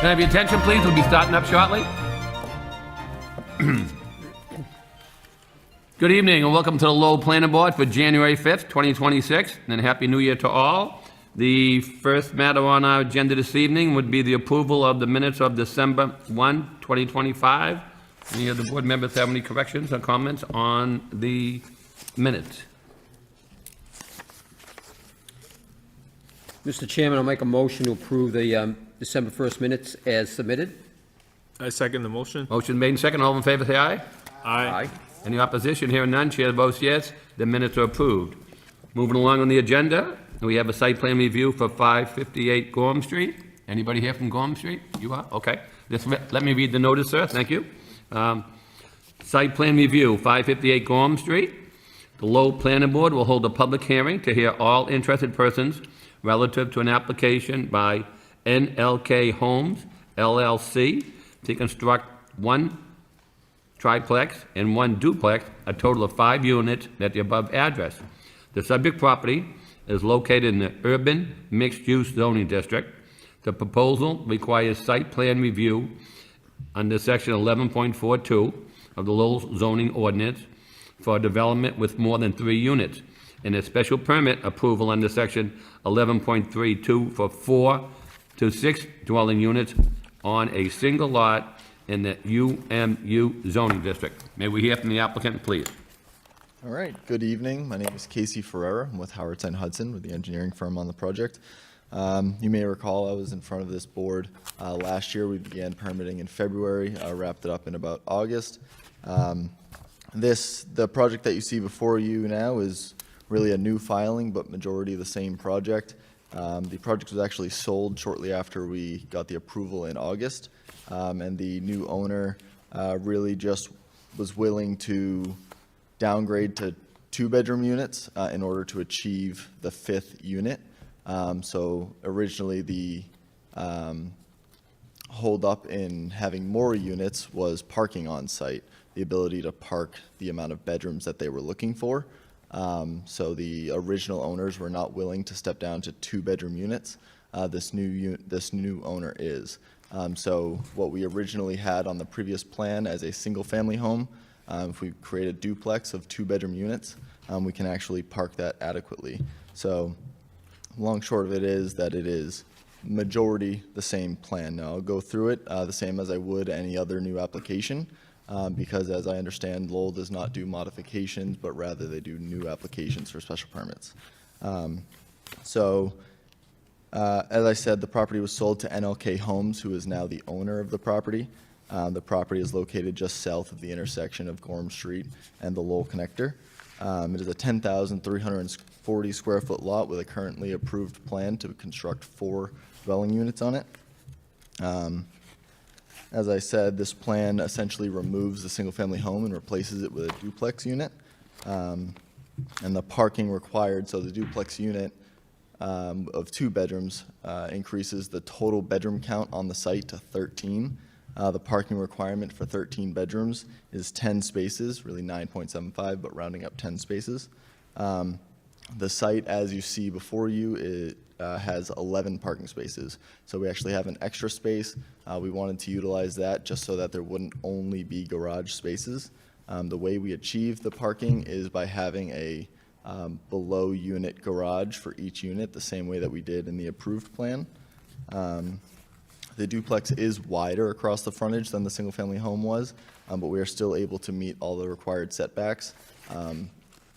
Can I have your attention, please? We'll be starting up shortly. Good evening and welcome to the Lowell Planning Board for January 5th, 2026, and Happy New Year to all. The first matter on our agenda this evening would be the approval of the minutes of December 1, 2025. Any of the board members have any corrections or comments on the minutes? Mr. Chairman, I'll make a motion to approve the December 1st minutes as submitted. I second the motion. Motion made and second. All in favor, say aye. Aye. Any opposition? Hearing none, chair votes yes. The minutes are approved. Moving along on the agenda, we have a site plan review for 558 Gorham Street. Anybody here from Gorham Street? You are? Okay. Let me read the notice, sir. Thank you. Site plan review, 558 Gorham Street. The Lowell Planning Board will hold a public hearing to hear all interested persons relative to an application by NLK Homes, LLC, to construct one triplex and one duplex, a total of 5 units at the above address. The subject property is located in the urban mixed-use zoning district. The proposal requires site plan review under section 11.42 of the Lowell zoning ordinance for development with more than 3 units, and a special permit approval under section 11.32 for 4 to 6 dwelling units on a single lot in the UMU zoning district. May we hear from the applicant, please? All right, good evening. My name is Casey Ferreira. I'm with Howard Hudson with the engineering firm on the project. You may recall I was in front of this board last year. We began permitting in February, wrapped it up in about August. The project that you see before you now is really a new filing, but majority of the same project. The project was actually sold shortly after we got the approval in August, and the new owner really just was willing to downgrade to 2-bedroom units in order to achieve the 5th unit. So originally the hold up in having more units was parking on site, the ability to park the amount of bedrooms that they were looking for. So the original owners were not willing to step down to 2-bedroom units. This new owner is. So what we originally had on the previous plan as a single-family home, if we create a duplex of 2-bedroom units, we can actually park that adequately. So long short of it is that it is majority the same plan. Now I'll go through it the same as I would any other new application. Because as I understand, Lowell does not do modifications, but rather they do new applications for special permits. As I said, the property was sold to NLK Homes, who is now the owner of the property. The property is located just south of the intersection of Gorham Street and the Lowell Connector. It is a 10,340 square foot lot with a currently approved plan to construct 4 dwelling units on it. As I said, this plan essentially removes the single-family home and replaces it with a duplex unit. And the parking required, so the duplex unit of 2 bedrooms increases the total bedroom count on the site to 13. The parking requirement for 13 bedrooms is 10 spaces, really 9.75, but rounding up 10 spaces. The site, as you see before you, it has 11 parking spaces. So we actually have an extra space. We wanted to utilize that just so that there wouldn't only be garage spaces. The way we achieve the parking is by having a below unit garage for each unit, the same way that we did in the approved plan. The duplex is wider across the frontage than the single family home was, but we are still able to meet all the required setbacks,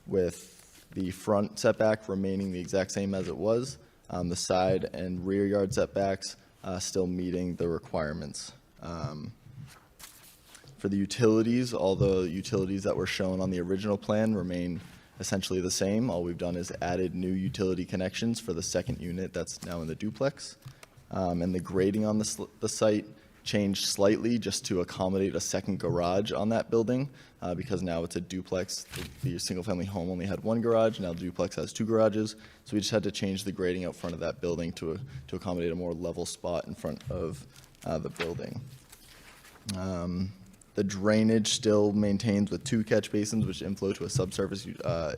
with the front setback remaining the exact same as it was, the side and rear yard setbacks still meeting the requirements. For the utilities, all the utilities that were shown on the original plan remain essentially the same. All we've done is added new utility connections for the 2nd unit that's now in the duplex. And the grading on the site changed slightly just to accommodate a 2nd garage on that building, because now it's a duplex. The single-family home only had 1 garage, now the duplex has 2 garages, so we just had to change the grading out front of that building to accommodate a more level spot in front of the building. The drainage still maintains with 2 catch basins which inflow to a subsurface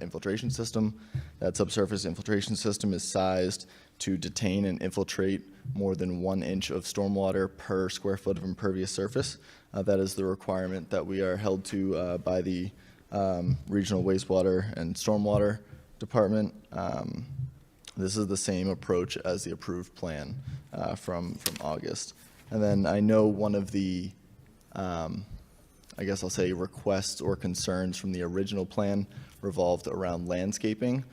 infiltration system. That subsurface infiltration system is sized to detain and infiltrate more than 1 inch of stormwater per square foot of impervious surface. That is the requirement that we are held to by the Regional Wastewater and Stormwater Department. This is the same approach as the approved plan from August. And then I know one of the, I guess I'll say, requests or concerns from the original plan revolved around landscaping.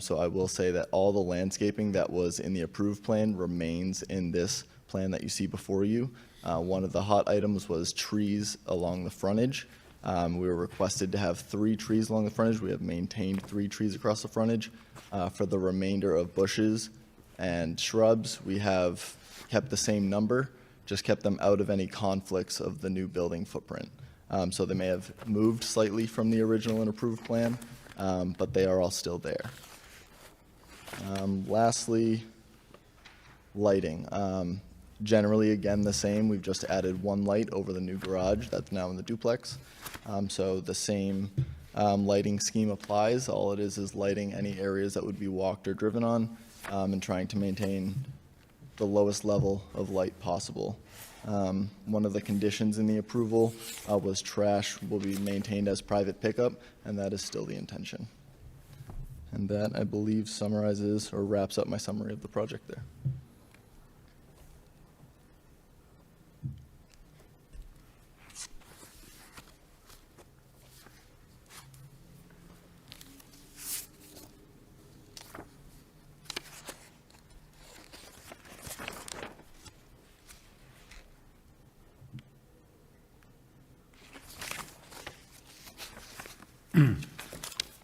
So I will say that all the landscaping that was in the approved plan remains in this plan that you see before you. One of the hot items was trees along the frontage. We were requested to have 3 trees along the frontage. We have maintained 3 trees across the frontage. For the remainder of bushes and shrubs, we have kept the same number, just kept them out of any conflicts of the new building footprint. So they may have moved slightly from the original and approved plan, but they are all still there. Lastly, lighting. Generally, again, the same. We've just added 1 light over the new garage that's now in the duplex. So the same lighting scheme applies. All it is lighting any areas that would be walked or driven on, and trying to maintain the lowest level of light possible. One of the conditions in the approval was trash will be maintained as private pickup, and that is still the intention. And that, I believe, summarizes or wraps up my summary of the project there.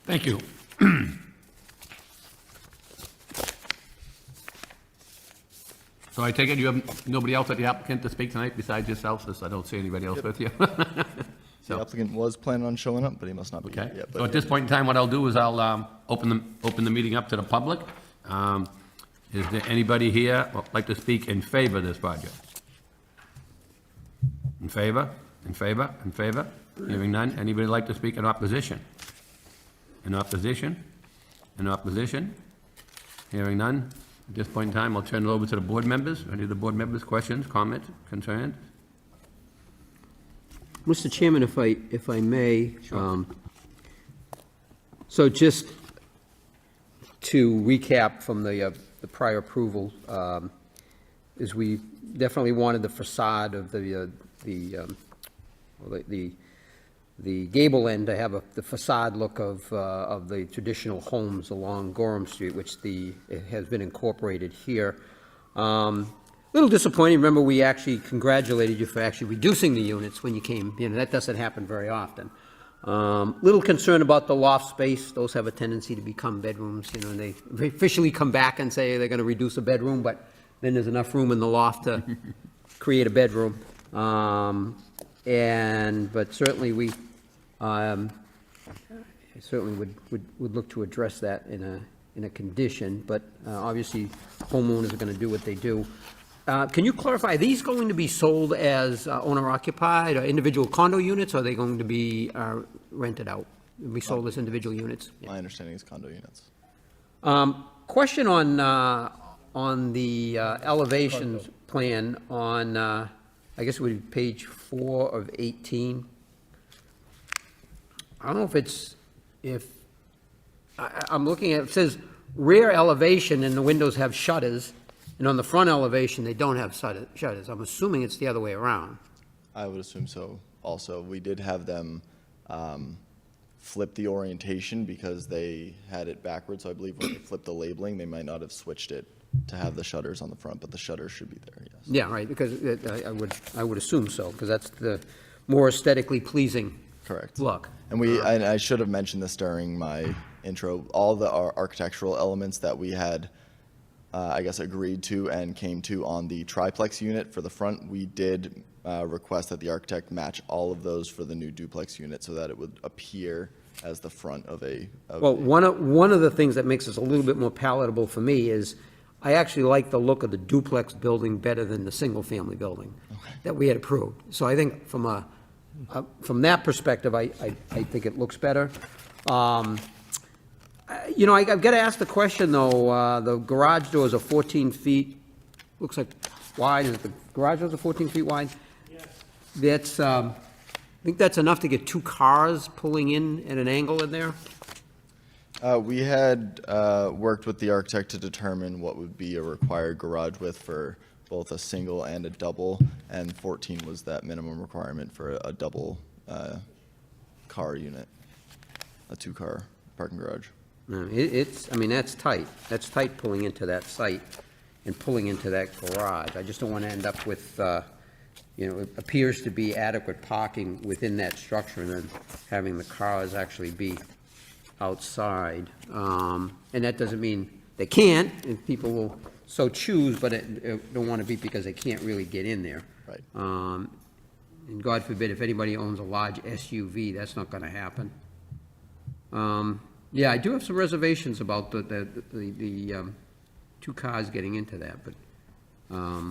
Thank you. So I take it you have nobody else at the applicant to speak tonight besides yourself, since I don't see anybody else with you? The applicant was planning on showing up, but he must not be Okay, here yet. so at this point in time, what I'll do is I'll open the meeting up to the public. Is there anybody here who would like to speak in favor of this project? In favor? In favor? In favor? Hearing none. Anybody like to speak in opposition? In opposition? In opposition? Hearing none. At this point in time, I'll turn it over to the board members. Any of the board members, questions, comments, concerns? Mr. Chairman, if I may, so just to recap from the prior approval, is we definitely wanted the facade of the gable end to have the facade look of the traditional homes along Gorham Street, which it has been incorporated here. Little disappointing. Remember, we actually congratulated you for actually reducing the units when you came. That doesn't happen very often. Little concern about the loft space. Those have a tendency to become bedrooms. And they officially come back and say they're going to reduce a bedroom, but then there's enough room in the loft to create a bedroom. But certainly we certainly would look to address that in a condition. But obviously, homeowners are going to do what they do. Can you clarify, are these going to be sold as owner-occupied or individual condo units, or are they going to be rented out? Be sold as individual units? My understanding is condo units. Question on the elevations plan on, I guess it would be page 4 of 18. I don't know if I'm looking at, it says rear elevation and the windows have shutters, and on the front elevation, they don't have shutters. I'm assuming it's the other way around. I would assume so also. We did have them flip the orientation because they had it backwards. So I believe when they flipped the labeling, they might not have switched it to have the shutters on the front, but the shutters should be there, yes. Yeah, right, because I would assume so, because that's the more aesthetically pleasing Correct. look. And I should have mentioned this during my intro. All the architectural elements that we had, I guess, agreed to and came to on the triplex unit for the front, we did request that the architect match all of those for the new duplex unit so that it would appear as the front of a. Well, one of the things that makes this a little bit more palatable for me is I actually like the look of the duplex building better than the single-family building that we had approved. So I think from from that perspective, I think it looks better. You know, I've got to ask the question, though, the garage doors are 14 feet, looks like wide, is the garage doors are 14 feet wide? Yes. That's, I think that's enough to get two cars pulling in at an angle in there? We had worked with the architect to determine what would be a required garage width for both a single and a double, and 14 was that minimum requirement for a double car unit, a two-car parking garage. No, it's, I mean, that's tight. That's tight pulling into that site and pulling into that garage. I just don't want to end up with, you know, it appears to be adequate parking within that structure and then having the cars actually be outside. And that doesn't mean they can't, if people will so choose, but it don't want to be because they can't really get in there. Right. And God forbid, if anybody owns a large SUV, that's not going to happen. Yeah, I do have some reservations about the two cars getting into that, but I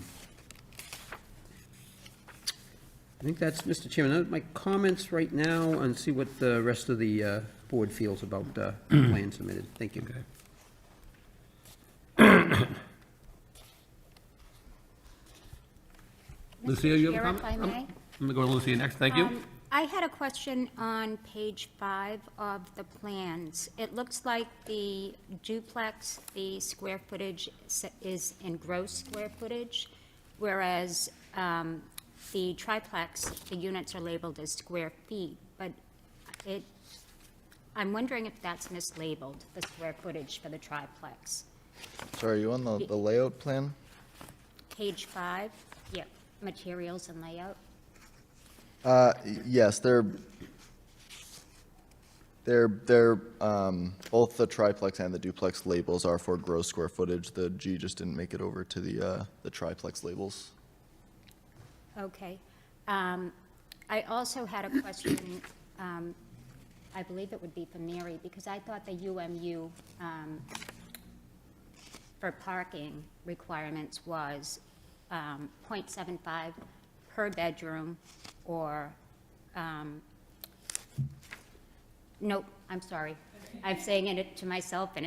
think that's, Mr. Chairman, those are my comments right now, and see what the rest of the board feels about the plan submitted. Thank you. Lucia, you have a Chair, comment? if I may? I'm going to go to Lucia next, thank you. I had a question on page 5 of the plans. It looks like the duplex, the square footage is in gross square footage, whereas the triplex, the units are labeled as square feet, but I'm wondering if that's mislabeled, the square footage for the triplex. Sorry, are you on the layout plan? Page 5, yep, materials and layout. Yes, they're both the triplex and the duplex labels are for gross square footage. The G just didn't make it over to the triplex labels. Okay. I also had a question, I believe it would be for Mary, because I thought the UMU for parking requirements was 0.75 per bedroom, or, nope, I'm sorry. I'm saying it to myself, and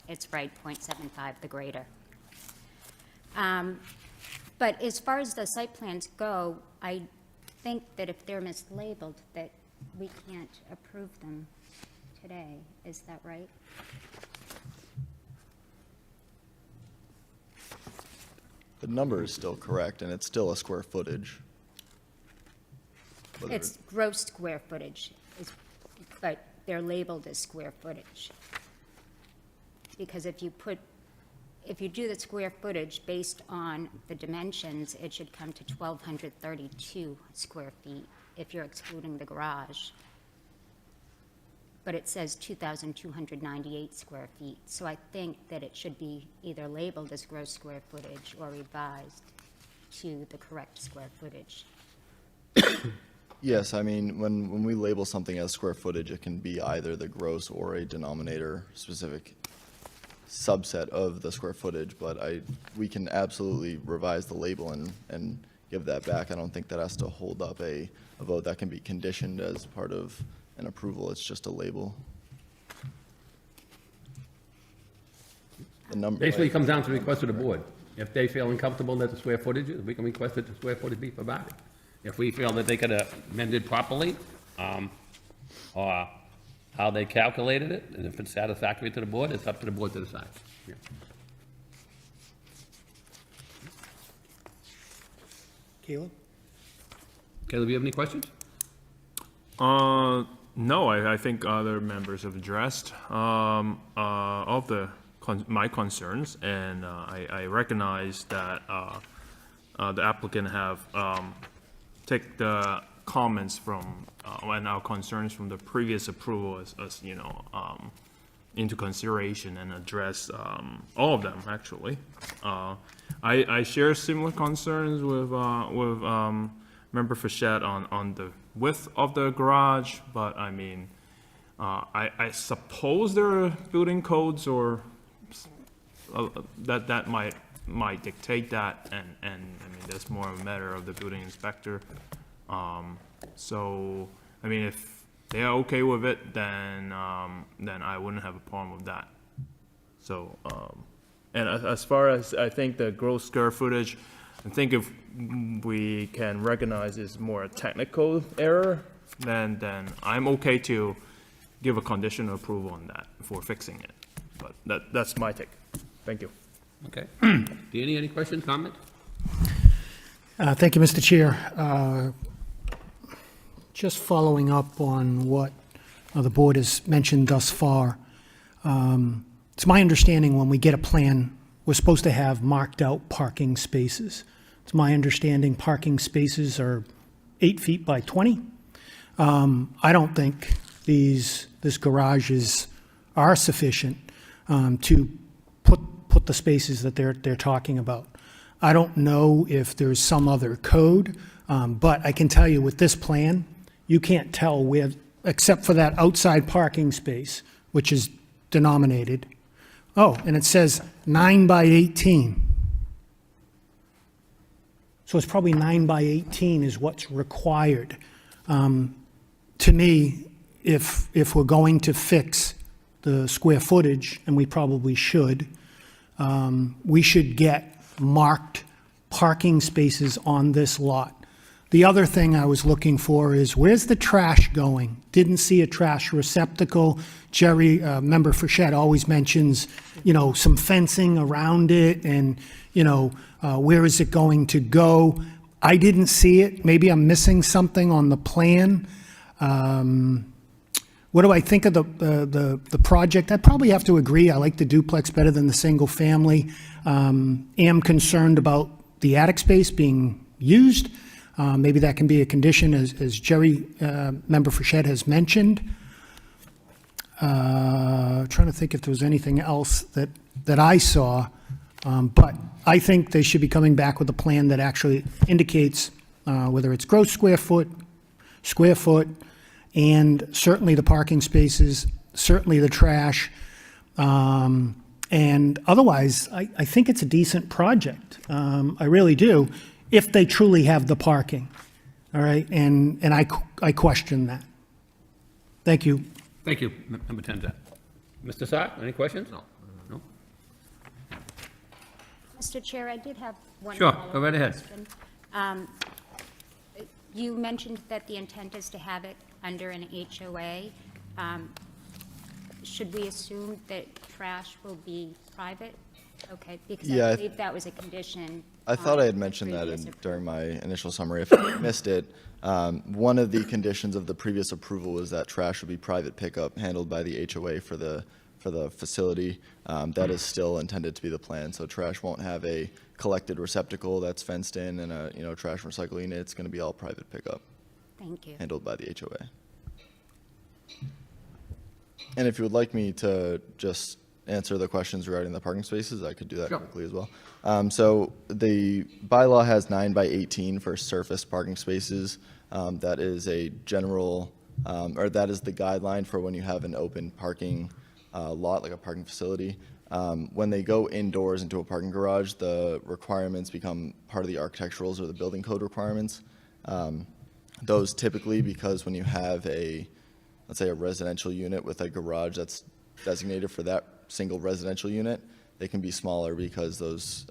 it's right, 0.75, the greater. But as far as the site plans go, I think that if they're mislabeled, that we can't approve them today. Is that right? The number is still correct, and it's still a square footage. Whether It's gross square footage, but they're labeled as square footage. Because if you do the square footage based on the dimensions, it should come to 1,232 square feet if you're excluding the garage. But it says 2,298 square feet. So I think that it should be either labeled as gross square footage or revised to the correct square footage. Yes, I mean, when we label something as square footage, it can be either the gross or a denominator-specific subset of the square footage, but we can absolutely revise the label and give that back. I don't think that has to hold up a vote. That can be conditioned as part of an approval. It's just a label. The number. Basically, it comes down to the request of the board. If they feel uncomfortable that the square footage, we can request that the square footage be provided. If we feel that they could amend it properly, or how they calculated it, and if it's satisfactory to the board, it's up to the board to decide. Yeah. Caleb? Caleb, you have any questions? No, I think other members have addressed all of my concerns, and I recognize that the applicant have take the comments from and our concerns from the previous approval as you know, into consideration and address all of them, actually. I share similar concerns with Member Fischett on the width of the garage, but I mean, I suppose there are building codes or that might dictate that, and I mean, that's more a matter of the building inspector. So, I mean, they are okay with it, then I wouldn't have a problem with that. So, and as far as I think the gross square footage, I think if we can recognize it's more a technical error, then I'm okay to give a conditional approval on that for fixing it. But that's my take. Thank you. Okay. Danny, any questions, comments? Thank you, Mr. Chair. Just following up on what the board has mentioned thus far, it's my understanding when we get a plan, we're supposed to have marked out parking spaces. It's my understanding parking spaces are 8 feet by 20. I don't think this garages are sufficient to put the spaces that they're talking about. I don't know if there's some other code, but I can tell you with this plan, you can't tell where, except for that outside parking space, which is denominated. Oh, and it says 9 by 18. So it's probably 9 by 18 is what's required. To me, if we're going to fix the square footage, and we probably should, we should get marked parking spaces on this lot. The other thing I was looking for is, where's the trash going? Didn't see a trash receptacle. Jerry, Member Frechette, always mentions, some fencing around it and, where is it going to go? I didn't see it. Maybe I'm missing something on the plan. What do I think of the project? I probably have to agree. I like the duplex better than the single family. Am concerned about the attic space being used. Maybe that can be a condition, as Jerry, Member Frechette, has mentioned. Trying to think if there was anything else that I saw. But I think they should be coming back with a plan that actually indicates whether it's gross square foot, and certainly the parking spaces, certainly the trash. And otherwise, I think it's a decent project. I really do, if they truly have the parking. All right, and I question that. Thank you. Thank you, Member Tenza. Mr. Saar, any questions? No. Mr. Chair, I did have one Sure, follow-up go right ahead. question. You mentioned that the intent is to have it under an HOA. Should we assume that trash will be private? Okay, because Yeah, I believe that was a condition. I thought I had on the mentioned that previous during my initial summary. If I missed it, one of the conditions of the previous approval was that trash would be private pickup handled by the HOA for the facility. That is still intended to be the plan. So trash won't have a collected receptacle that's fenced in and a trash recycle unit. It's going to be all private pickup Thank you. handled by the HOA. And if you would like me to just answer the questions regarding the parking spaces, I could do that Sure. quickly as well. So the bylaw has 9 by 18 for surface parking spaces. That is a general, or that is the guideline for when you have an open parking lot, like a parking facility. When they go indoors into a parking garage, the requirements become part of the architecturals or the building code requirements. Those typically, because when you have let's say a residential unit with a garage that's designated for that single residential unit, they can be smaller because those,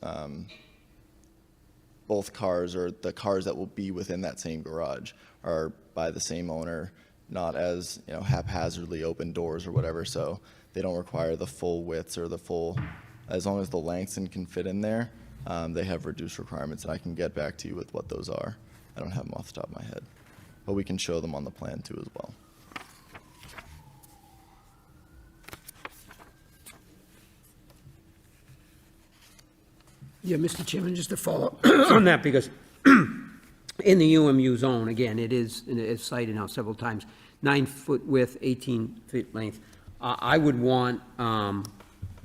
both cars or the cars that will be within that same garage are by the same owner, not as, haphazardly open doors or whatever. So they don't require the full widths or the full, as long as the lengths can fit in there, they have reduced requirements, and I can get back to you with what those are. I don't have them off the top of my head, but we can show them on the plan too as well. Yeah, Mr. Chairman, just to follow on that, because in the UMU zone, again, it's cited now several times, 9-foot width, 18-foot length. I would want,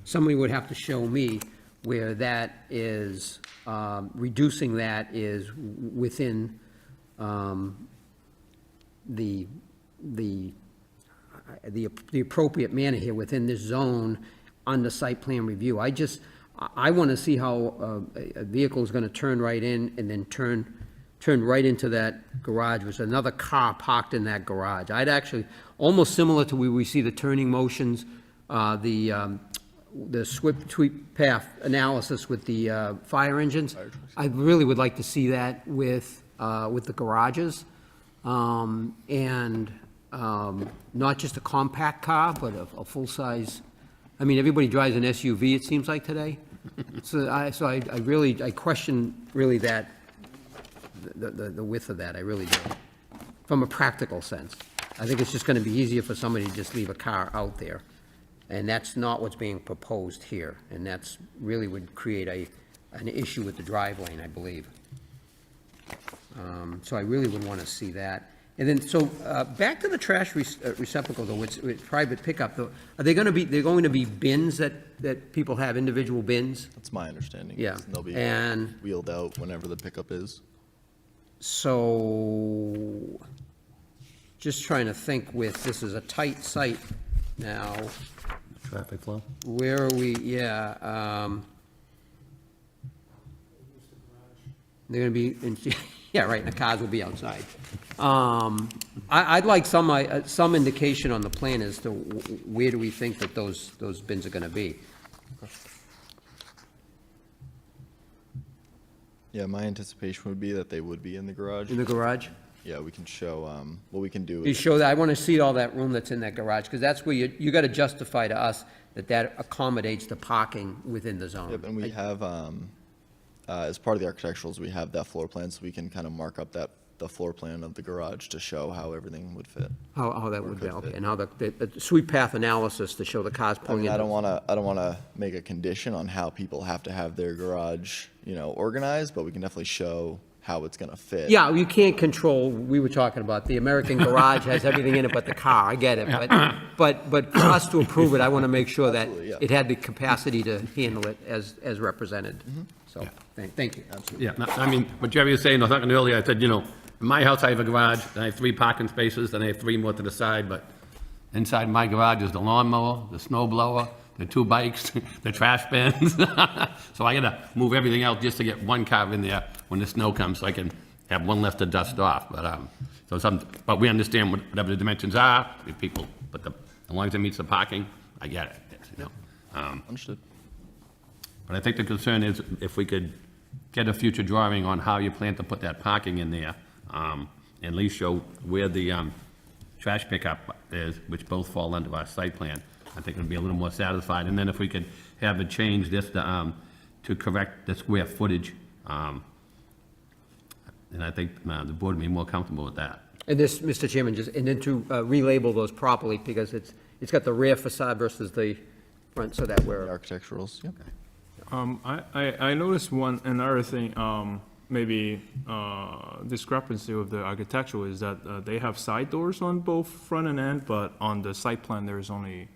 somebody would have to show me where that is, reducing that is within the appropriate manner here, within this zone, under site plan review. I want to see how a vehicle is going to turn right in and then turn turned right into that garage, was another car parked in that garage. I'd actually, almost similar to where we see the turning motions, the sweep path analysis with the fire engines. I really would like to see that with the garages. And not just a compact car, but a full-size, I mean, everybody drives an SUV, it seems like today. So I question really that, the width of that, I really do, from a practical sense. I think it's just gonna be easier for somebody to just leave a car out there. And that's not what's being proposed here, and that's really would create an issue with the drive lane, I believe. So I really would want to see that. And then, so, back to the trash receptacle, though, with private pickup, though, are they they're going to be bins that people have, individual bins? That's my understanding. Yeah, They'll be and- wheeled out whenever the pickup is. So, just trying to think this is a tight site now. Traffic flow? Where are we, yeah, they're gonna be, yeah, right, and the cars will be outside. I'd like some indication on the plan as to where do we think that those bins are gonna be. Yeah, my anticipation would be that they would be in the garage. In the garage? Yeah, we can show, what we can do You is, show that, I wanna see all that room that's in that garage, because that's where you gotta justify to us that accommodates the parking within the zone. yep, and we have, as part of the architecturals, we have that floor plan, so we can kind of mark up the floor plan of the garage to show how everything would fit. How that would be, could okay, fit. and how the sweep path analysis to show the cars I pulling mean, in. I don't wanna make a condition on how people have to have their garage, organized, but we can definitely show how it's gonna fit. Yeah, you can't control, we were talking about, the American garage has everything in it but the car, I get it, but for us to approve it, I want to make sure that Absolutely, yeah. it had the capacity to handle it as represented. So, thank you. Yeah, no, I mean, what Jerry was saying, I was talking earlier, I said, in my house, I have a garage, and I have 3 parking spaces, then I have 3 more to the side, but inside my garage is the lawnmower, the snow blower, the 2 bikes, the trash bins. So I gotta move everything out just to get 1 car in there when the snow comes, so I can have 1 left to dust off, but we understand whatever the dimensions are, if people, but as long as it meets the parking, I get it, Understood. But I think the concern is if we could get a future drawing on how you plan to put that parking in there, at least show where the trash pickup is, which both fall under our site plan, I think it'd be a little more satisfied. And then if we could have it change this to correct the square footage, and I think the board would be more comfortable with that. And this, Mr. Chairman, and then to relabel those properly, because it's got the rear facade versus the front, so that The we're, architecturals, yep. I noticed another thing, maybe discrepancy with the architectural is that they have side doors on both front and end, but on the site plan, there's only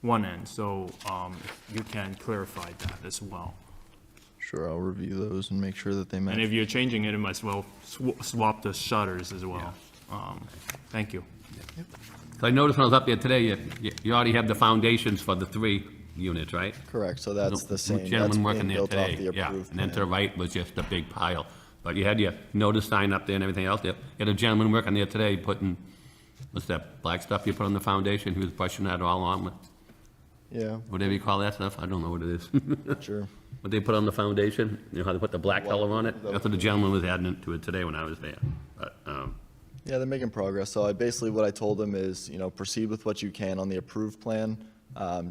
one end, so if you can clarify that as well. Sure, I'll review those and make sure that they match. And if you're changing it, you might as well swap the shutters as well. Thank you. So I noticed when I was up there today, you already have the foundations for the 3 units, right? Correct, so that's the same. Gentleman That's working being there built off today, the yeah. approved And then to the plan. right was just a big pile. But you had your notice sign up there and everything else there. You had a gentleman working there today putting, what's that black stuff you put on the foundation? He was pushing that all on with, Yeah, whatever you call that stuff, I don't know what it is. sure. What they put on the foundation, how they put the black color on it? Black- That's what the gentleman was adding to it today when I was there. But, Yeah, they're making progress. So what I told them is, proceed with what you can on the approved plan.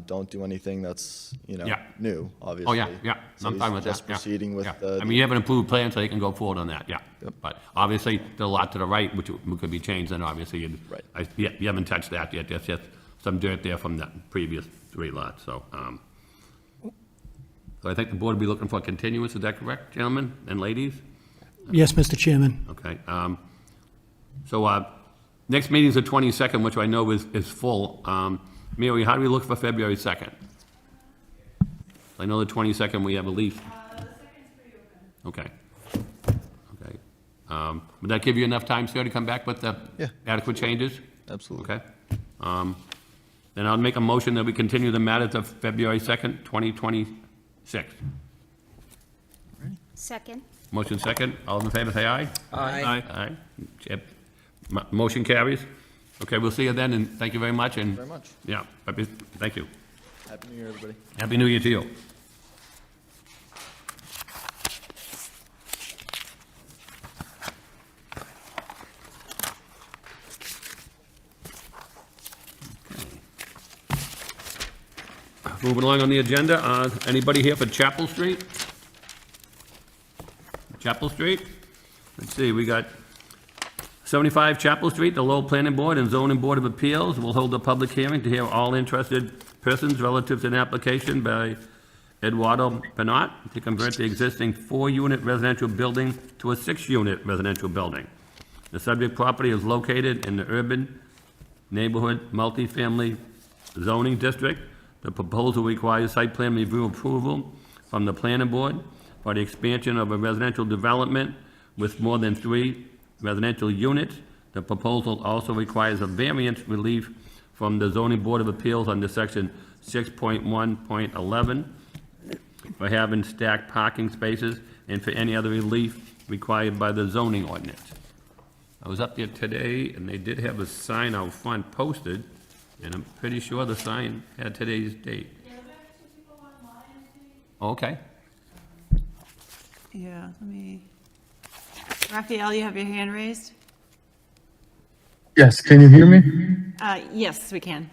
Don't do anything that's, Yeah. new, obviously. Oh, yeah, So I'm he's fine with that, Just yeah, proceeding with yeah. the. I mean, you have an approved plan, so you can go forward on that, yeah. Yep. But obviously, there's a lot to the right, which could be changed, then obviously, Right. you haven't touched that yet, there's just some dirt there from the previous 3 lots, so. So I think the board will be looking for a continuance, is that correct, gentlemen and ladies? Yes, Mr. Chairman. Okay, so, next meeting's the 22nd, which I know is full. Mary, how do we look for February 2nd? I know the 22nd, we have a leaf. The second's pretty open. Okay. Okay. Would that give you enough time, sir, to come back with the Yeah. adequate changes? Absolutely. Okay. Then I'll make a motion that we continue the matter to February 2nd, 2026. Second? Motion second. All in favor, say aye. Aye. Aye. Yep. Motion carries. Okay, we'll see you then, and thank you very much, and, Very much. yeah, thank you. Happy New Year, everybody. Happy New Year to you. Moving along on the agenda, anybody here for Chapel Street? Chapel Street? Let's see, we got 75 Chapel Street, the Lowell Planning Board and Zoning Board of Appeals will hold a public hearing to hear all interested persons relative to an application by Eduardo Benot to convert the existing 4-unit residential building to a 6-unit residential building. The subject property is located in the urban neighborhood multifamily zoning district. The proposal requires site plan review approval from the planning board for the expansion of a residential development with more than 3 residential units. The proposal also requires a variance relief from the zoning board of appeals under section 6.1.11 for having stacked parking spaces and for any other relief required by the zoning ordinance. I was up there today, and they did have a sign out front posted, and I'm pretty sure the sign had today's date. Okay. Yeah, let me, Raphael, you have your hand raised? Yes, can you hear me? Yes, we can.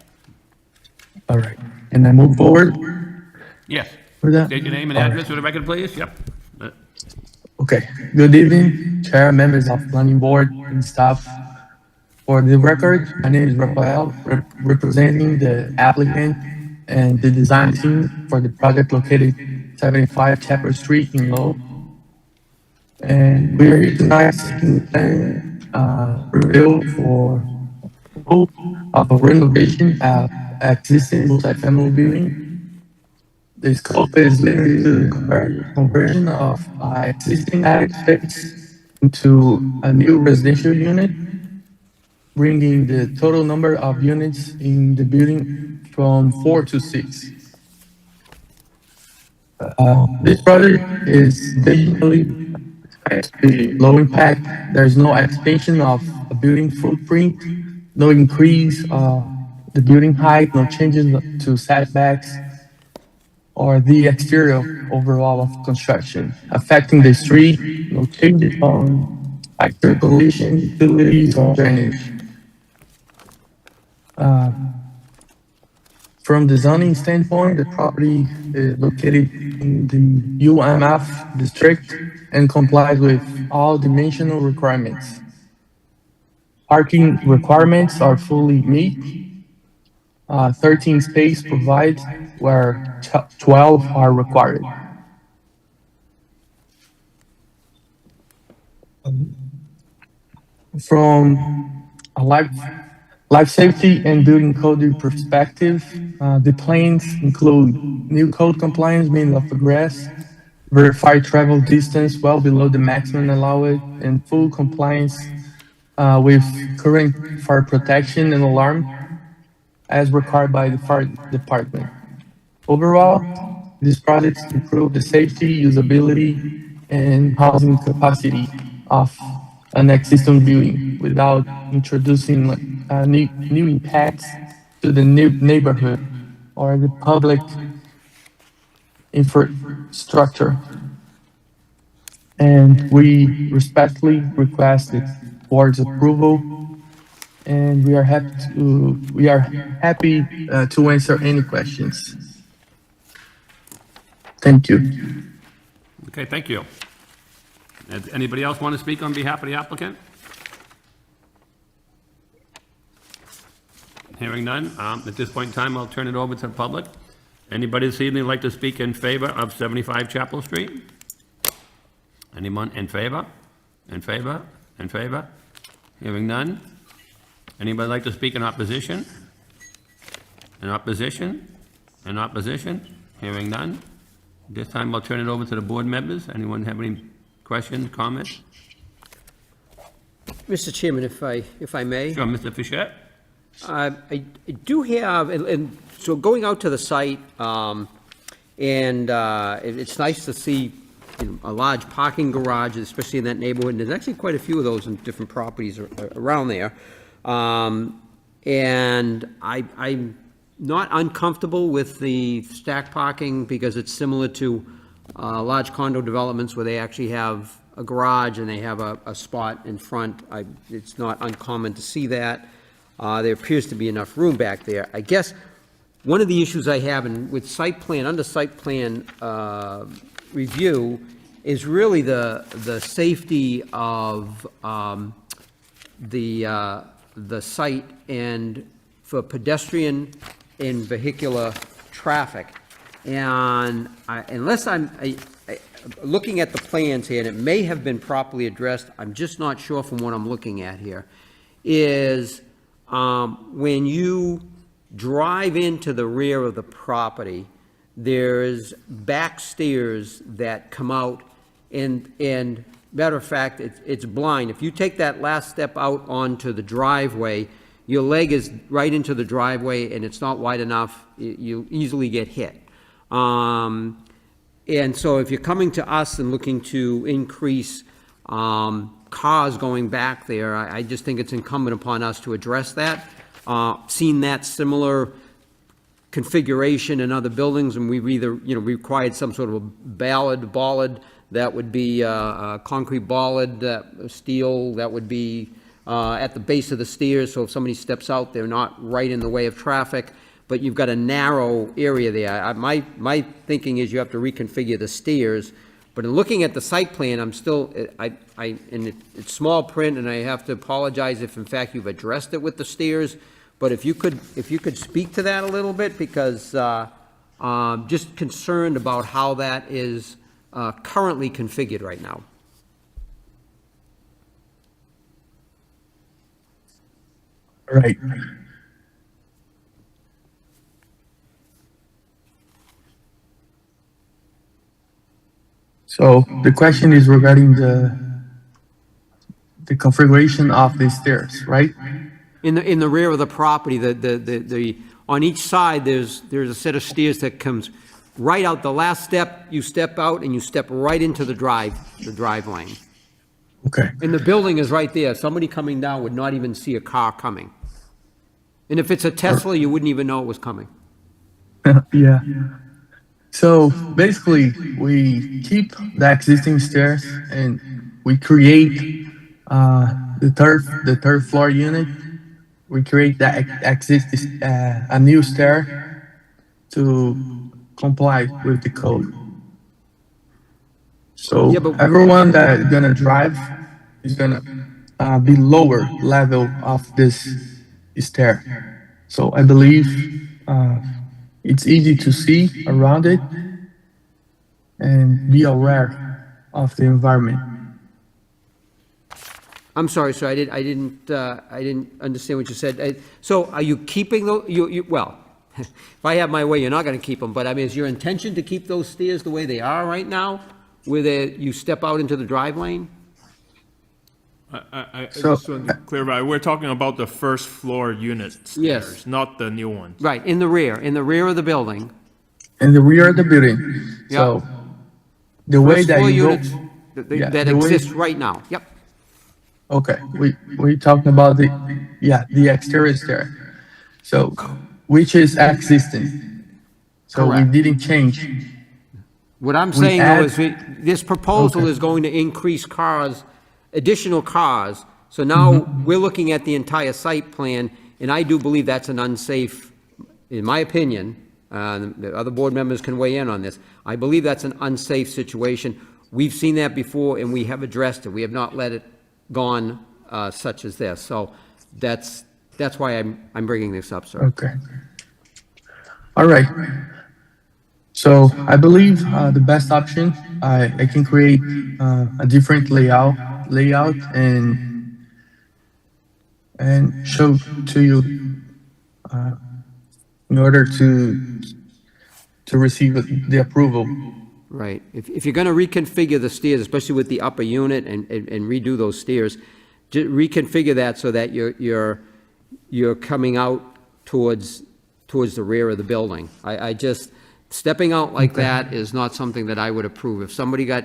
All right. Can I move forward Yes. for that? State your name and All right. address for the record, please. Yep. Okay. Good evening, Chair, members of Planning Board, and staff. For the record, my name is Raphael, representing the applicant and the design team for the project located 75 Chapel Street in Lowell. And we're here tonight seeking the plan review for approval of a renovation of existing multi-family building. The scope is limited to the conversion of existing attic space into a new residential unit, bringing the total number of units in the building from 4 to 6. This project is basically low impact. There's no expansion of a building footprint, no increase the building height, no changes to setbacks or the exterior overall of construction affecting the street, no changes on circulation, utilities, or drainage. From the zoning standpoint, the property is located in the UMF district and complies with all dimensional requirements. Parking requirements are fully met. 13 space provided where 12 are required. From a life safety and building code perspective, the plans include new code compliance, means of egress, verified travel distance well below the maximum allowed, and full compliance with current fire protection and alarm as required by the fire department. Overall, these projects improve the safety, usability, and housing capacity of an existing building without introducing new impacts to the new neighborhood or the public infrastructure. And we respectfully request the board's approval, and we are happy to answer any questions. Thank you. Okay, thank you. Does anybody else want to speak on behalf of the applicant? Hearing none, at this point in time, I'll turn it over to the public. Anybody this evening like to speak in favor of 75 Chapel Street? Anyone in favor? In favor? In favor? Hearing none? Anybody like to speak in opposition? In opposition? In opposition? Hearing none? This time I'll turn it over to the board members. Anyone have any questions, comments? Mr. Chairman, if I may. Sure, Mr. Fischett? I do have, and so going out to the site, it's nice to see a large parking garage, especially in that neighborhood, and there's actually quite a few of those in different properties around there. And I'm not uncomfortable with the stack parking because it's similar to large condo developments where they actually have a garage and they have a spot in front. It's not uncommon to see that. There appears to be enough room back there. I guess one of the issues I have with site plan, under site plan review, is really the safety of the site and for pedestrian and vehicular traffic. And unless I'm looking at the plans here, and it may have been properly addressed, I'm just not sure from what I'm looking at here, is when you drive into the rear of the property, there's back stairs that come out, and matter of fact, it's blind. If you take that last step out onto the driveway, your leg is right into the driveway and it's not wide enough, you easily get hit. And so if you're coming to us and looking to increase cars going back there, I just think it's incumbent upon us to address that. Seen that similar configuration in other buildings, and we've either, required some sort of a bollard that would be a concrete bollard, steel, that would be at the base of the stairs, so if somebody steps out, they're not right in the way of traffic, but you've got a narrow area there. My thinking is you have to reconfigure the stairs, but in looking at the site plan, I'm still, and it's small print, and I have to apologize if in fact you've addressed it with the stairs, but if you could speak to that a little bit, because just concerned about how that is currently configured right now. Right. So the question is regarding the configuration of the stairs, right? In the rear of the property, on each side, there's a set of stairs that comes right out. The last step, you step out and you step right into the drive lane. Okay. And the building is right there. Somebody coming down would not even see a car coming. And if it's a Tesla, you wouldn't even know it was coming. Yeah. So basically, we keep the existing stairs and we create the third floor unit. We create that existing a new stair to comply with the code. So Yeah, but- everyone that is gonna drive is gonna be lower level of this stair. So I believe it's easy to see around it and be aware of the environment. I'm sorry, sir, I didn't understand what you said. So are you keeping those, well, if I have my way, you're not gonna keep them, but I mean, is your intention to keep those stairs the way they are right now? Where you step out into the drive lane? I So- just want to clarify, we're talking about the first floor unit Yes. stairs, not the new ones. Right, in the rear of the building. In the rear of the building. So the way First that floor you go. units Yeah, that the way- exist right now, yep. Okay, we talking about the exterior stair. So, which is existing. So we Correct. didn't change. What I'm We saying though add- is, this proposal Okay. is going to increase cars, additional cars. So now we're looking at the entire site plan, and I do believe that's an unsafe, in my opinion, the other board members can weigh in on this. I believe that's an unsafe situation. We've seen that before, and we have addressed it. We have not let it gone such as this. So that's why I'm bringing this up, sir. Okay. All right. So I believe the best option, I can create a different layout and show to you in order to receive the approval. Right. If you're gonna reconfigure the stairs, especially with the upper unit and redo those stairs, reconfigure that so that you're coming out towards the rear of the building. I just, stepping out like that is not something that I would approve. If somebody got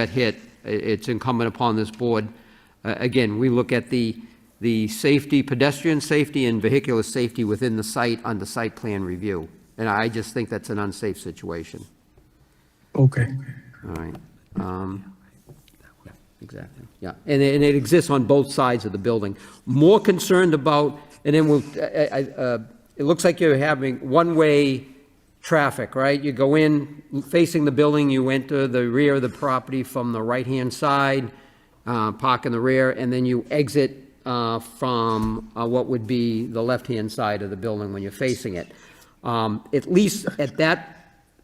hit, it's incumbent upon this board. Again, we look at the safety, pedestrian safety and vehicular safety within the site under site plan review. And I just think that's an unsafe situation. Okay. All right. Yeah, exactly. Yeah, and it exists on both sides of the building. More concerned about, and then it looks like you're having one-way traffic, right? You go in facing the building, you enter the rear of the property from the right-hand side, park in the rear, and then you exit from what would be the left-hand side of the building when you're facing it. At least at that,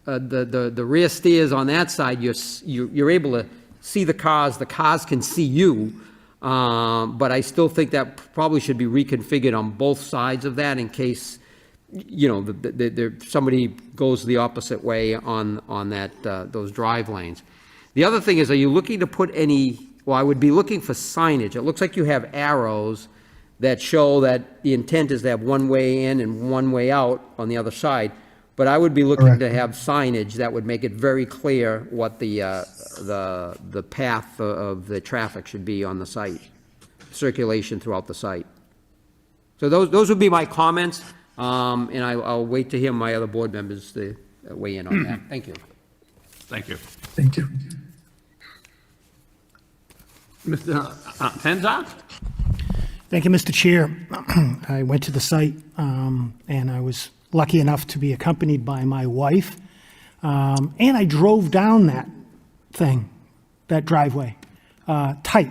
the rear stairs on that side, you're able to see the cars can see you, but I still think that probably should be reconfigured on both sides of that in case, you know, somebody goes the opposite way on that, those drive lanes. The other thing is, are you looking to put any, well, I would be looking for signage. It looks like you have arrows that show that the intent is to have one way in and one way out on the other side. But I would be looking to have signage that would make it very clear what the path of the traffic should be on the site, circulation throughout the site. So those would be my comments, and I'll wait to hear my other board members to weigh in on that. Thank you. Thank you. Thank you. Mr. Tenzar? Thank you, Mr. Chair. I went to the site, and I was lucky enough to be accompanied by my wife, and I drove down that driveway, tight,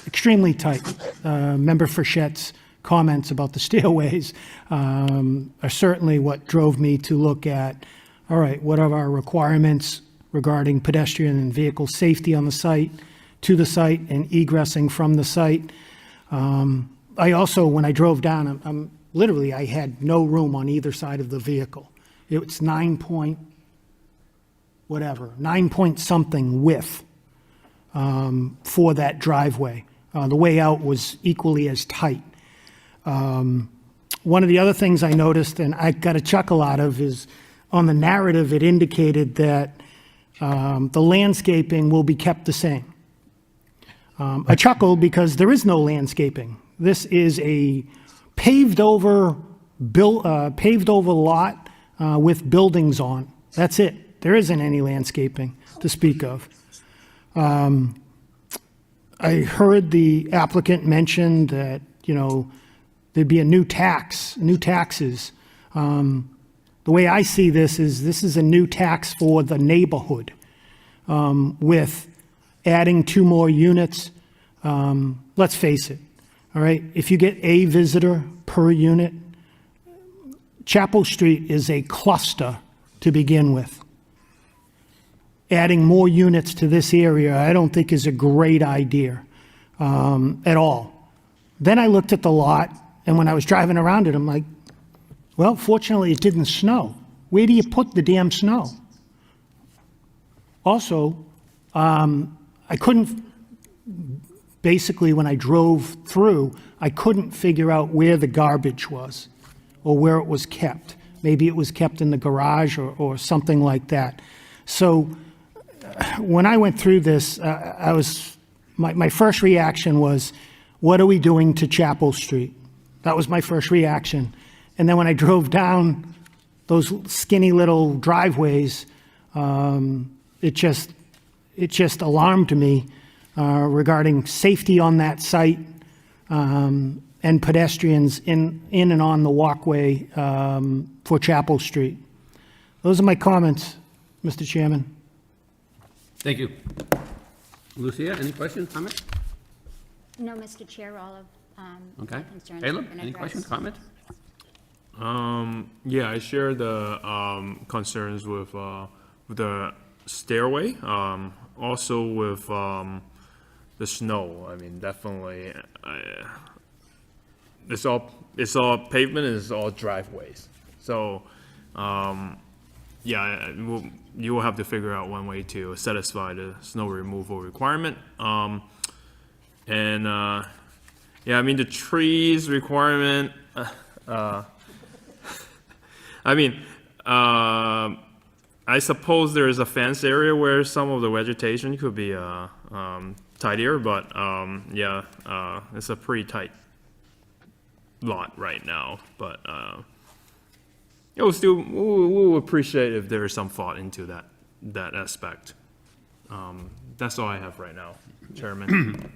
extremely tight. Member Frichette's comments about the stairways are certainly what drove me to look at, all right, what are our requirements regarding pedestrian and vehicle safety on the site, to the site, and egressing from the site. I also, when I drove down, literally, I had no room on either side of the vehicle. It's 9 point something width for that driveway. The way out was equally as tight. One of the other things I noticed, and I got a chuckle out of, is on the narrative, it indicated that the landscaping will be kept the same. I chuckle because there is no landscaping. This is a paved over lot with buildings on. That's it. There isn't any landscaping to speak of. I heard the applicant mention that, you know, there'd be a new taxes. The way I see this is a new tax for the neighborhood, with adding 2 more units. Let's face it, all right, if you get a visitor per unit, Chapel Street is a cluster to begin with. Adding more units to this area, I don't think is a great idea at all. Then I looked at the lot, and when I was driving around it, I'm like, well, fortunately, it didn't snow. Where do you put the damn snow? Also, I couldn't, basically, when I drove through, I couldn't figure out where the garbage was or where it was kept. Maybe it was kept in the garage or something like that. So when I went through this, my first reaction was, what are we doing to Chapel Street? That was my first reaction. And then when I drove down those skinny little driveways, it just alarmed me regarding safety on that site, and pedestrians in and on the walkway for Chapel Street. Those are my comments, Mr. Chairman. Thank you. Lucia, any questions, comments? No, Mr. Chair, all of Okay. my concerns have Caleb, been any addressed. questions, comments? Yeah, I share the concerns with the stairway, also with the snow. I mean, definitely, it's all pavement and it's all driveways. So, yeah, you will have to figure out one way to satisfy the snow removal requirement. Yeah, I mean, the trees requirement, I mean, I suppose there is a fence area where some of the vegetation could be tidier, but yeah, it's a pretty tight lot right now. But it will still we'll appreciate if there is some thought into that aspect. That's all I have right now, Chairman.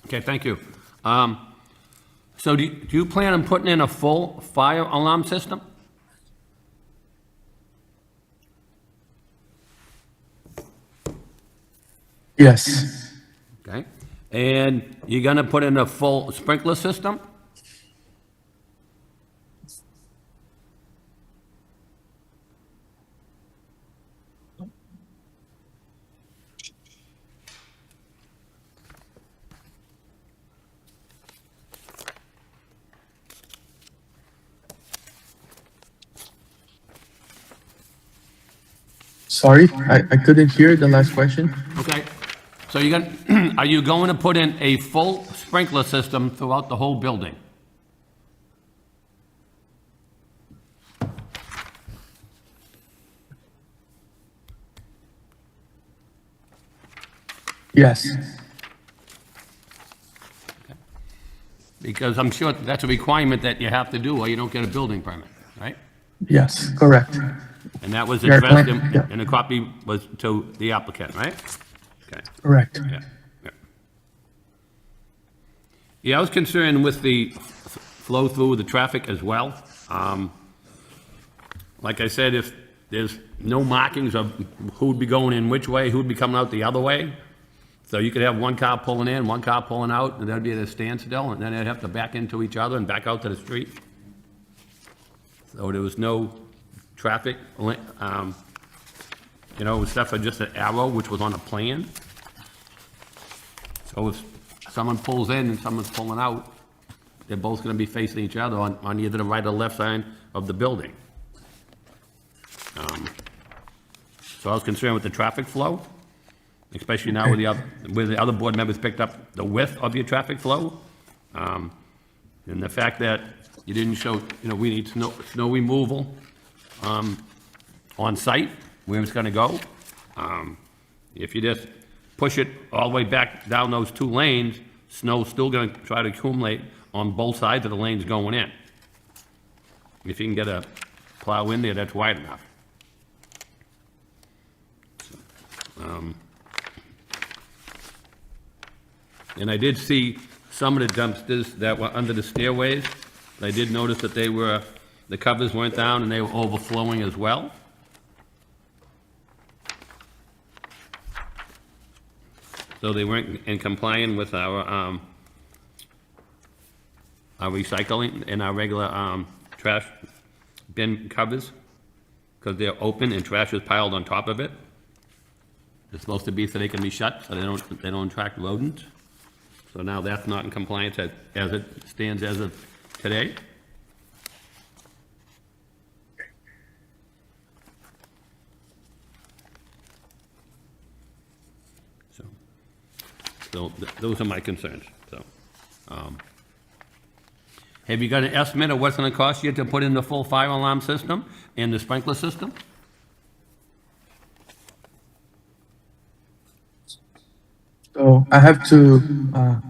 Okay, thank you. So do you plan on putting in a full fire alarm system? Yes. Okay. And you're gonna put in a full sprinkler system? Sorry, I couldn't hear the last question. Okay. So you're gonna, are you going to put in a full sprinkler system throughout the whole building? Yes. Because I'm sure that's a requirement that you have to do or you don't get a building permit, right? Yes, correct. And that was Yeah, addressed yeah. in a copy was to the applicant, right? Okay. Correct. Yeah, yeah. Yeah, I was concerned with the flow through of the traffic as well. Like I said, if there's no markings of who'd be going in which way, who'd be coming out the other way, so you could have one car pulling in, one car pulling out, and that'd be at a standstill, and then they'd have to back into each other and back out to the street. So there was no traffic, you know, except for just an arrow, which was on a plan. So if someone pulls in and someone's pulling out, they're both gonna be facing each other on either the right or left side of the building. So I was concerned with the traffic flow, especially now with the other board members picked up the width of your traffic flow. And the fact that you didn't show, you know, we need snow removal, on site, where it's gonna go. If you just push it all the way back down those two lanes, snow's still gonna try to accumulate on both sides of the lanes going in. If you can get a plow in there, that's wide enough. And I did see some of the dumpsters that were under the stairways. I did notice that the covers weren't down and they were overflowing as well. So they weren't in compliance with our recycling and our regular, trash bin covers, because they're open and trash is piled on top of it. It's supposed to be so they can be shut, so they don't attract rodents. So now that's not in compliance as it stands as of today. So those are my concerns, so. Have you got an estimate of what's gonna cost you to put in the full fire alarm system and the sprinkler system? So I have to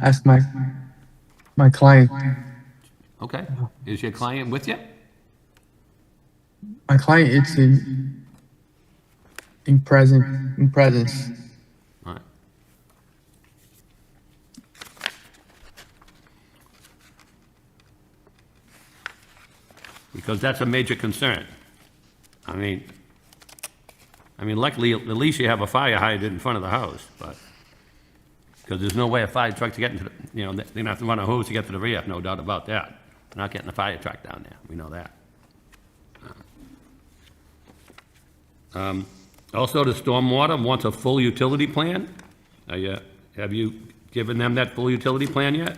ask my client. Okay, is your client with you? My client is in presence. All right. Because that's a major concern. I mean, luckily, at least you have a fire hydrant in front of the house, but, because there's no way a fire truck to get into the, you know, they're gonna have to run a hose to get to the rear, no doubt about that. They're not getting a fire truck down there, we know that. Also, the stormwater wants a full utility plan. Have you given them that full utility plan yet?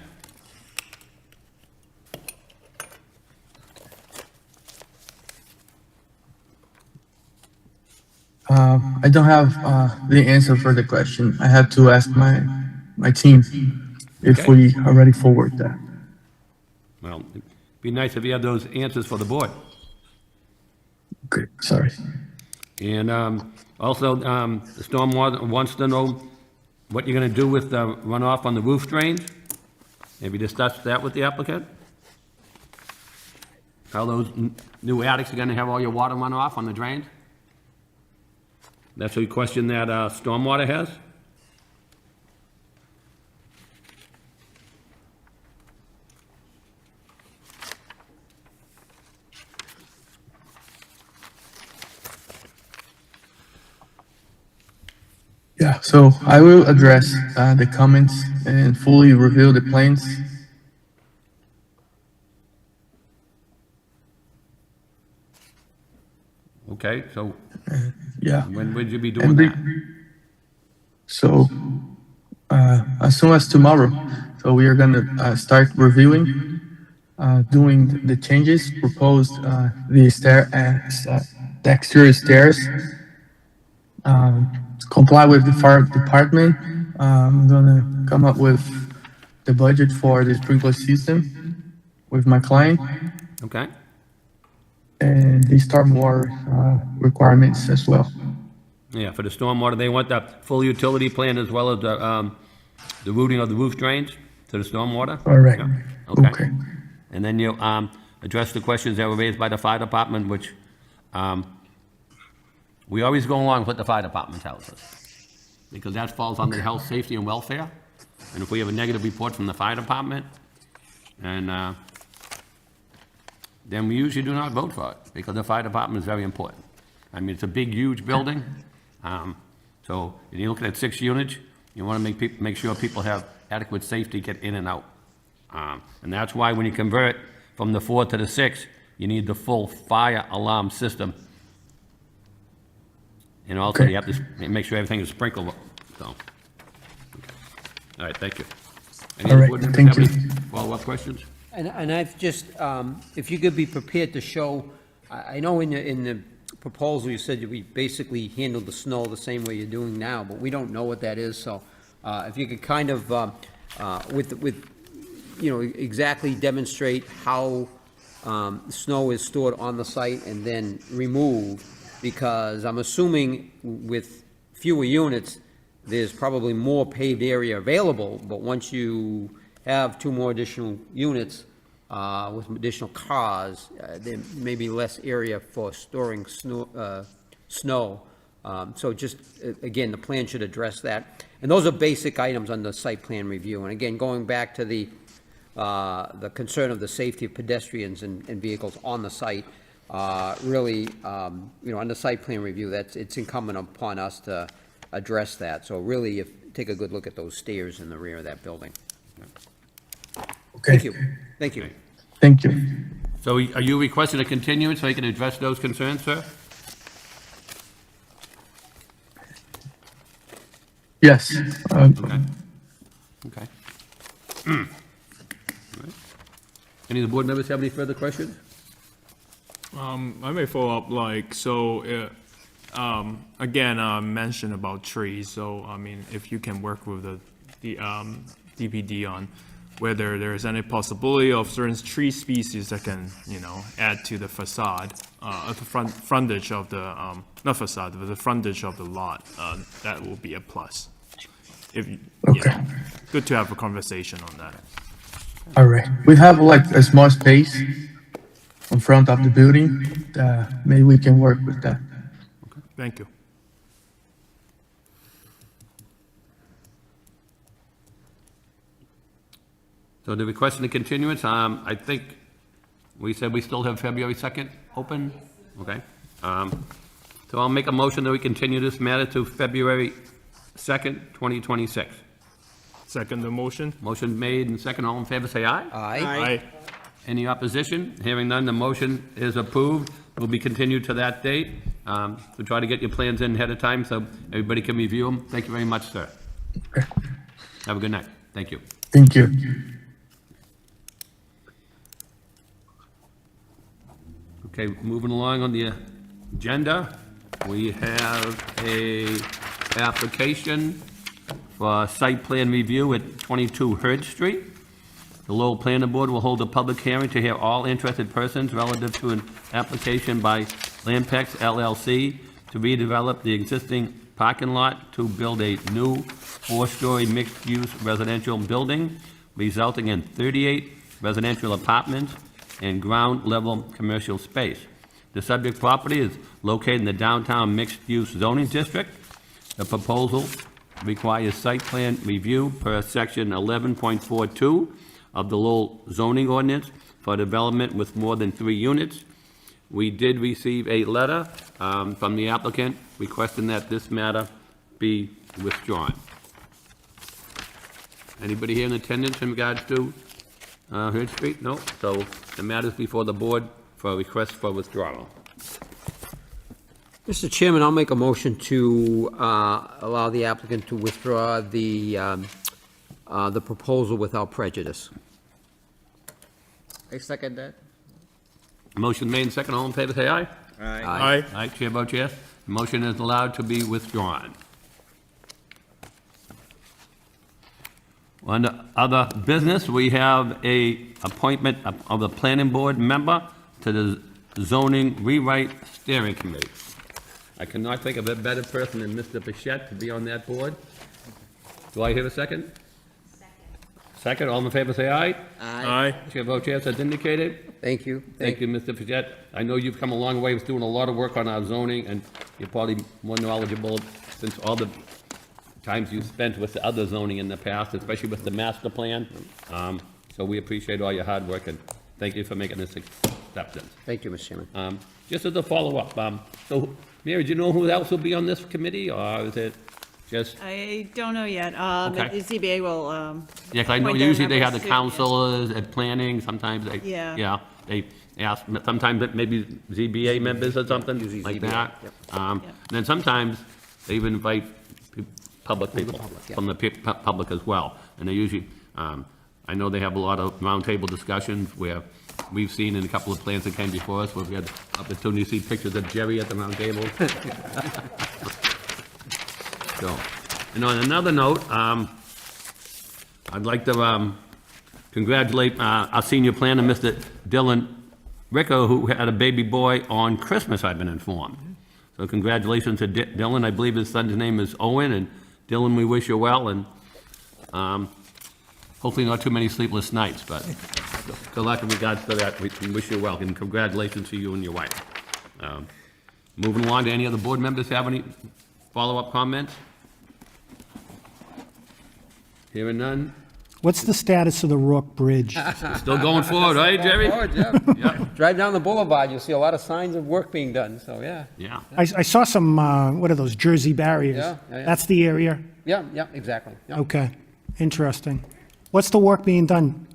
I don't have the answer for the question. I have to ask my team if Okay. we are ready forward that. Well, it'd be nice if you had those answers for the board. Okay, sorry. And also, the stormwater wants to know what you're gonna do with the runoff on the roof drains. Have you discussed that with the applicant? How those new attics are gonna have all your water run off on the drains? That's a question that stormwater has? Yeah, so I will address the comments and fully reveal the plans. Okay, so Yeah. when would you be doing And that? So, as soon as tomorrow, so we are gonna start reviewing, doing the changes, proposed, the exterior stairs, comply with the fire department. I'm gonna come up with the budget for the sprinkler system with my client Okay, and the stormwater requirements as well. yeah, for the stormwater, they want the full utility plan as well as the routing of the roof drains to the stormwater? Correct. Yeah, okay. Okay. And then you address the questions that were raised by the fire department, which we always go along with what the fire department tells us, because that falls under health, safety, and welfare. And if we have a negative report from the fire department, and then we usually do not vote for it, because the fire department is very important. I mean, it's a big, huge building, so if you're looking at 6 units, you want to make sure people have adequate safety, get in and out. And that's why when you convert from the 4 to the 6, you need the full fire alarm system. And also, Okay. you have to make sure everything is sprinkled, so. Okay. All right, thank you. Any All other right, board members thank have you. any follow-up questions? And I've just, if you could be prepared to show, I know in the proposal, you said that we basically handled the snow the same way you're doing now, but we don't know what that is, so if you could kind of, you know, exactly demonstrate how snow is stored on the site and then removed, because I'm assuming with fewer units, there's probably more paved area available, but once you have 2 more additional units with additional cars, there may be less area for storing snow. So just, again, the plan should address that. And those are basic items on the site plan review. And again, going back to the concern of the safety of pedestrians and vehicles on the site, really, you know, on the site plan review, it's incumbent upon us to address that. So really, take a good look at those stairs in the rear of that building. Okay. Thank you. Thank you. Thank you. So are you requesting a continuance so you can address those concerns, sir? Yes. Okay. Okay. All right. Any of the board members have any further questions? I may follow up, like, so, again, mention about trees, so, I mean, if you can work with the DPD on whether there is any possibility of certain tree species that can, you know, add to the facade, the frontage of the, not facade, but the frontage of the lot, that will be a plus. If, you Okay. know, good to have a conversation on that. All right. We have like a small space in front of the building. Maybe we can work with that. Thank you. So the request and continuance, I think we said we still have February 2nd open? Okay. So I'll make a motion that we continue this matter to February 2nd, 2026. Second the motion? Motion made and second, all in favor, say aye. Aye. Aye. Any opposition? Hearing none, the motion is approved. Will be continued to that date. So try to get your plans in ahead of time so everybody can review them. Thank you very much, sir. Okay. Have a good night. Thank you. Thank you. Okay, moving along on the agenda, we have a application for site plan review at 22 Hurd Street. The Lowell Planning Board will hold a public hearing to hear all interested persons relative to an application by Lampex LLC to redevelop the existing parking lot to build a new 4-story mixed-use residential building, resulting in 38 residential apartments and ground-level commercial space. The subject property is located in the downtown mixed-use zoning district. The proposal requires site plan review per section 11.42 of the Lowell zoning ordinance for development with more than 3 units. We did receive a letter from the applicant requesting that this matter be withdrawn. Anybody here in attendance in regards to Hurd Street? No? So the matter's before the board for a request for withdrawal. Mr. Chairman, I'll make a motion to allow the applicant to withdraw the proposal without prejudice. I second that. Motion made and second. All in favor, say aye. Aye. Aye, chair votes yes. The motion is allowed to be withdrawn. Under other business, we have a appointment of the planning board member to the zoning rewrite steering committee. I cannot think of a better person than Mr. Bichette to be on that board. Do I hear a second? Second, all in favor, say aye. Aye. Chair votes yes, as indicated. Thank you. Thank you, Mr. Fitzgerald. I know you've come a long way with doing a lot of work on our zoning, and you're probably more knowledgeable since all the times you've spent with the other zoning in the past, especially with the master plan. So we appreciate all your hard work, and thank you for making this acceptance. Thank you, Mr. Chairman. Just as a follow-up, so, Mary, do you know who else will be on this committee, or is it just, I don't know yet. Okay. The ZBA will, yeah, 'cause I know appoint their usually they have the members too, yeah. counselors at planning, sometimes they, Yeah. they ask, sometimes it maybe ZBA members or something Usually like ZBA, that. yep. Then sometimes they even invite public people, public, yeah. from the public as well. And they usually, I know they have a lot of roundtable discussions where we've seen in a couple of plans that came before us, where we had the opportunity to see pictures of Jerry at the round table. So, and on another note, I'd like to congratulate our senior planner, Mr. Dylan Ricker, who had a baby boy on Christmas, I've been informed. So congratulations to Dylan. I believe his son's name is Owen, and Dylan, we wish you well, and hopefully not too many sleepless nights, but good luck in regards to that. We wish you well, and congratulations to you and your wife. Moving along, do any other board members have any follow-up comments? Hearing none? What's the status of the Rourke Bridge? Still going forward, right, Jerry? Forward, yeah. Yeah, Drive down the boulevard, you'll see a lot of signs of work being done, so, yeah. yeah. I saw some, what are those, Jersey barriers? Yeah, yeah. That's the area? Yeah, yeah, exactly. Yeah. Okay, interesting. What's the work being done?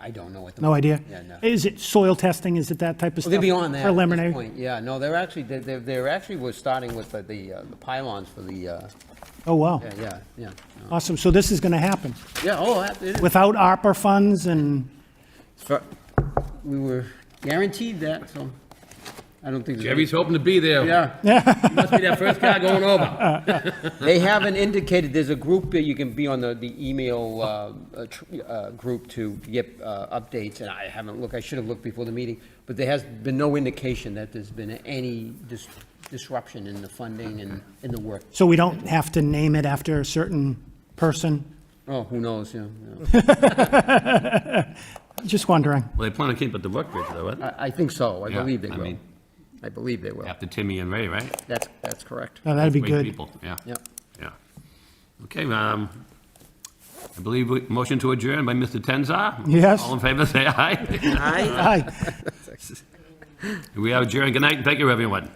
I don't know what the. No idea? Yeah, no. Is it soil testing, is it that type of Well, stuff? they're beyond that at this Preliminary? point. Yeah, no, they're actually, they're actually was starting with the pylons for the, Oh, wow. yeah. Awesome, so this is going to happen Yeah, oh, it is. without ARPA funds and, We were guaranteed that, so I don't think. there's any- Jerry's hoping to be there. Yeah, Must be that first car going over. they haven't indicated, there's a group that you can be on the email group to get updates, and I haven't looked, I should have looked before the meeting, but there has been no indication that there's been any disruption in the funding and in the work. so we don't have to name it after a certain person? Oh, who knows, yeah. Just wondering. Well, they plan to keep it the work bridge, though, right? I think so, I Yeah, believe they I will. mean- I believe they will. After Timmy and Ray, right? That's correct. Oh, that'd be Great good. people, yeah. Yeah. Yeah. Okay, I believe motion to adjourn by Mr. Tenzar. Yes. All in favor, say aye. Aye. We are adjourned. Good night, and thank you, everyone.